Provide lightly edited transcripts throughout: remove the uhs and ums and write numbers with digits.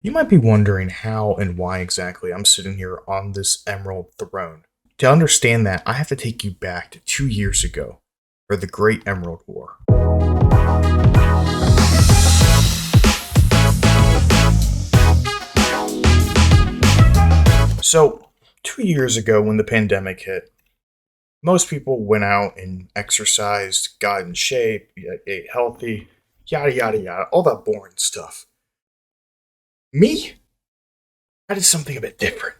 You might be wondering how and why exactly I'm sitting here on this emerald throne. To understand that, I have to take you back to 2 years ago for the Great Emerald War. So, 2 years ago when the pandemic hit, most people went out and exercised, got in shape, ate healthy, yada yada yada, all that boring stuff. Me? I did something a bit different.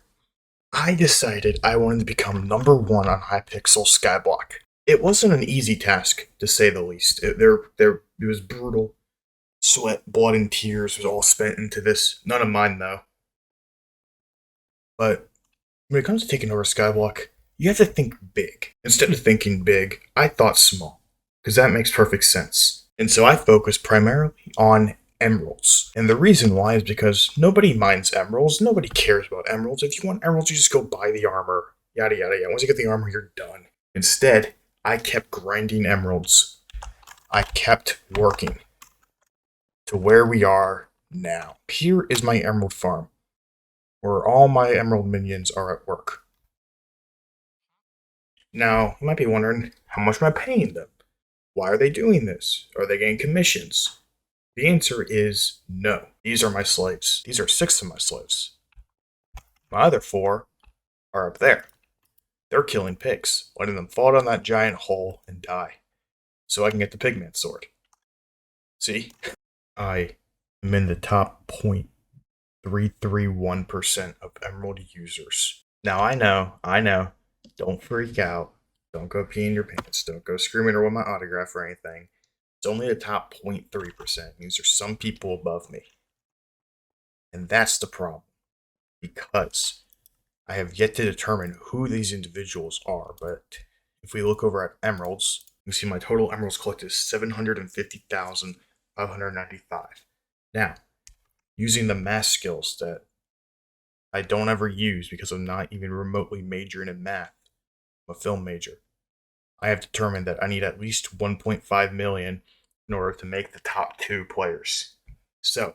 I decided I wanted to become #1 on Hypixel Skyblock. It wasn't an easy task, to say the least. It was brutal. Sweat, blood, and tears was all spent into this. None of mine, though. But when it comes to taking over Skyblock, you have to think big. Instead of thinking big, I thought small, because that makes perfect sense. And so I focused primarily on emeralds. And the reason why is because nobody minds emeralds. Nobody cares about emeralds. If you want emeralds, you just go buy the armor. Yada, yada, yada. Once you get the armor, you're done. Instead, I kept grinding emeralds. I kept working to where we are now. Here is my emerald farm, where all my emerald minions are at work. Now, you might be wondering, how much am I paying them? Why are they doing this? Are they getting commissions? The answer is no. These are my slaves. These are 6 of my slaves. My other 4 are up there. They're killing pigs, letting them fall down that giant hole and die, so I can get the pigman sword. See? I am in the top 0.331% of emerald users. Now I know, don't freak out. Don't go peeing your pants. Don't go screaming or want my autograph or anything. It's only the top 0.3%. It means there's some people above me. And that's the problem. Because I have yet to determine who these individuals are. But if we look over at emeralds, you see my total emeralds collected is 750,595. Now, using the math skills that I don't ever use because I'm not even remotely majoring in math, I'm a film major, I have determined that I need at least 1.5 million in order to make the top 2 players. So,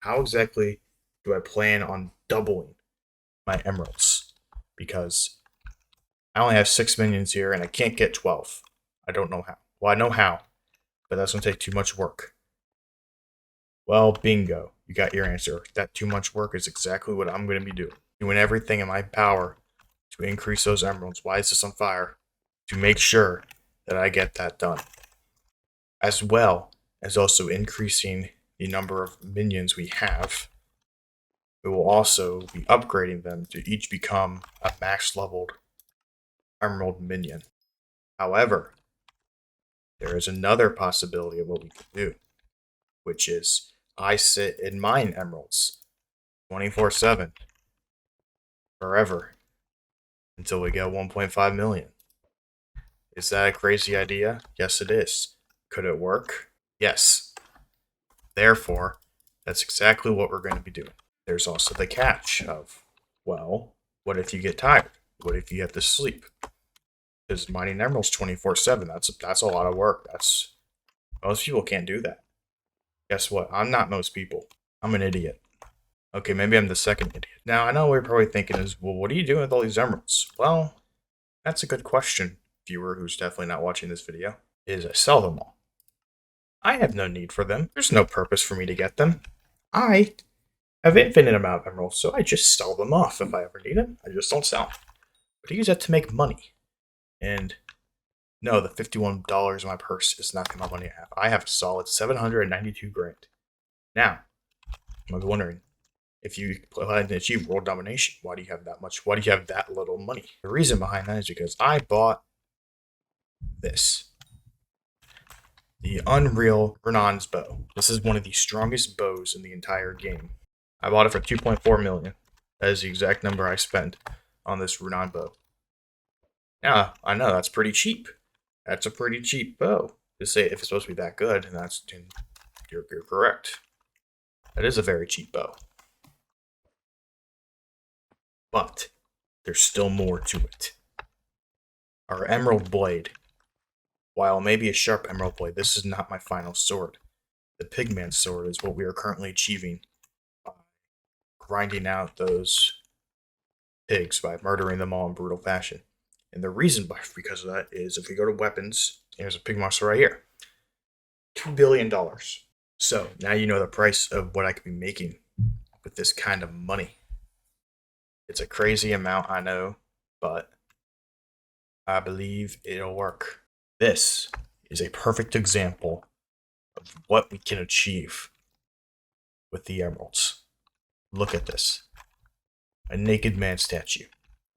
how exactly do I plan on doubling my emeralds? Because I only have 6 minions here and I can't get 12. I don't know how. Well, I know how, but that's going to take too much work. Well, bingo. You got your answer. That too much work is exactly what I'm going to be doing. Doing everything in my power to increase those emeralds. Why is this on fire? To make sure that I get that done. As well as also increasing the number of minions we have. We will also be upgrading them to each become a max leveled emerald minion. However, there is another possibility of what we could do, which is I sit and mine emeralds 24/7 forever until we get 1.5 million. Is that a crazy idea? Yes, it is. Could it work? Yes. Therefore, that's exactly what we're going to be doing. There's also the catch of, well, what if you get tired? What if you have to sleep? Because mining emeralds 24/7, that's a lot of work. Most people can't do that. Guess what? I'm not most people. I'm an idiot. Okay, maybe I'm the second idiot. Now, I know what you're probably thinking is, well, what are you doing with all these emeralds? Well, that's a good question, viewer who's definitely not watching this video, is I sell them all. I have no need for them. There's no purpose for me to get them. I have infinite amount of emeralds, so I just sell them off if I ever need them. I just don't sell them. But I use that to make money. And no, the $51 in my purse is not the amount of money I have. I have a solid 792 grand. Now, I was wondering, if you plan to achieve world domination, why do you have that much? Why do you have that little money? The reason behind that is because I bought this. The Unreal Renan's bow. This is one of the strongest bows in the entire game. I bought it for 2.4 million. That is the exact number I spent on this Renan bow. Yeah, I know, that's pretty cheap. That's a pretty cheap bow. To say if it's supposed to be that good, and you're correct. That is a very cheap bow. But there's still more to it. Our emerald blade. While maybe a sharp emerald blade, this is not my final sword. The pigman sword is what we are currently achieving by grinding out those pigs by murdering them all in brutal fashion. And the reason because of that is if we go to weapons, there's a pig monster right here. $2 billion. So now you know the price of what I could be making with this kind of money. It's a crazy amount, I know, but I believe it'll work. This is a perfect example of what we can achieve with the emeralds. Look at this. A naked man statue.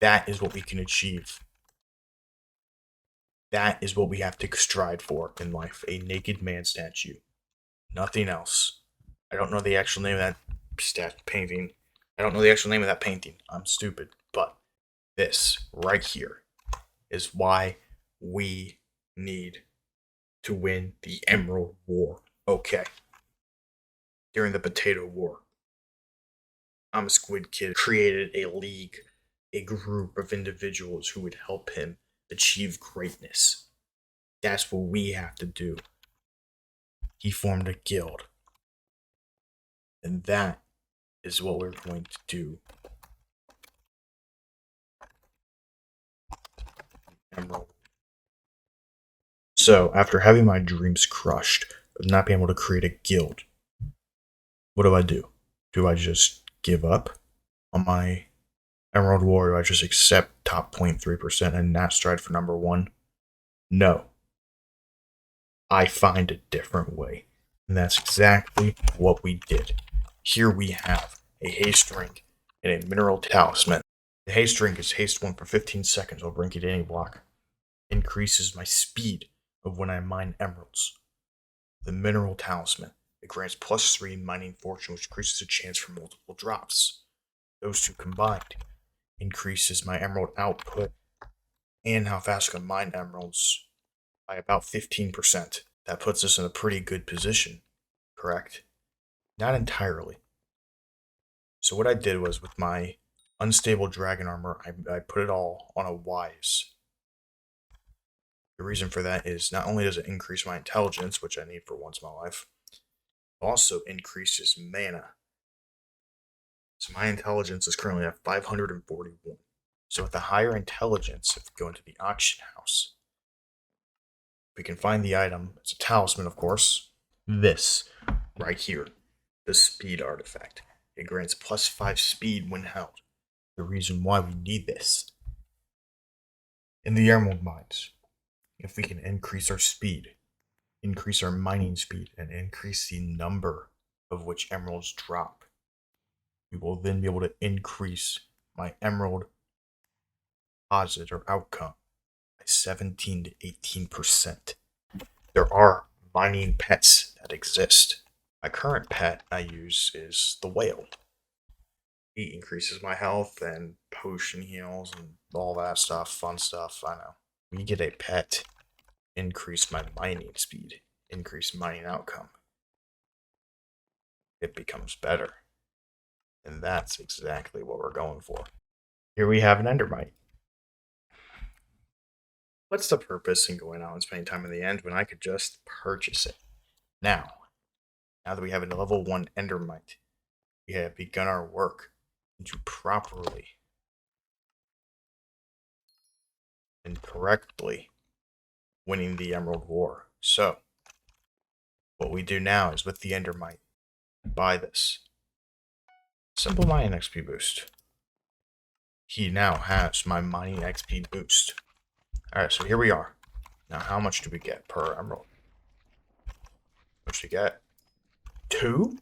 That is what we can achieve. That is what we have to strive for in life. A naked man statue. Nothing else. I don't know the actual name of that painting. I don't know the actual name of that painting. I'm stupid. But this right here is why we need to win the Emerald War. Okay. During the Potato War, I'm a Squid Kid created a league, a group of individuals who would help him achieve greatness. That's what we have to do. He formed a guild. And that is what we're going to do. Emerald. So, after having my dreams crushed of not being able to create a guild, what do? Do I just give up on my Emerald War? Do I just accept top 0.3% and not strive for number one? No. I find a different way. And that's exactly what we did. Here we have a haste drink and a mineral talisman. The haste drink is haste 1 for 15 seconds. I'll bring you to any block. Increases my speed of when I mine emeralds. The mineral talisman. It grants +3 mining fortune, which increases the chance for multiple drops. Those two combined increases my emerald output and how fast I can mine emeralds by about 15%. That puts us in a pretty good position, correct? Not entirely. So what I did was with my unstable dragon armor, I put it all on a wise. The reason for that is not only does it increase my intelligence, which I need for once in my life, it also increases mana. So my intelligence is currently at 541. So with a higher intelligence, if we go into the auction house, we can find the item. It's a talisman, of course. This right here, the speed artifact. It grants +5 speed when held. The reason why we need this. In the emerald mines, if we can increase our speed, increase our mining speed, and increase the number of which emeralds drop, we will then be able to increase my emerald deposit or outcome by 17 to 18%. There are mining pets that exist. My current pet I use is the whale. He increases my health and potion heals and all that stuff, fun stuff, I know. When you get a pet, increase my mining speed, increase mining outcome. It becomes better. And that's exactly what we're going for. Here we have an endermite. What's the purpose in going out and spending time in the end when I could just purchase it? Now that we have a level 1 endermite, we have begun our work into properly and correctly winning the Emerald War. So, what we do now is with the endermite, buy this. Simple mining XP boost. He now has my mining XP boost. Alright, so here we are. Now, how much do we get per emerald? What do you get? 2?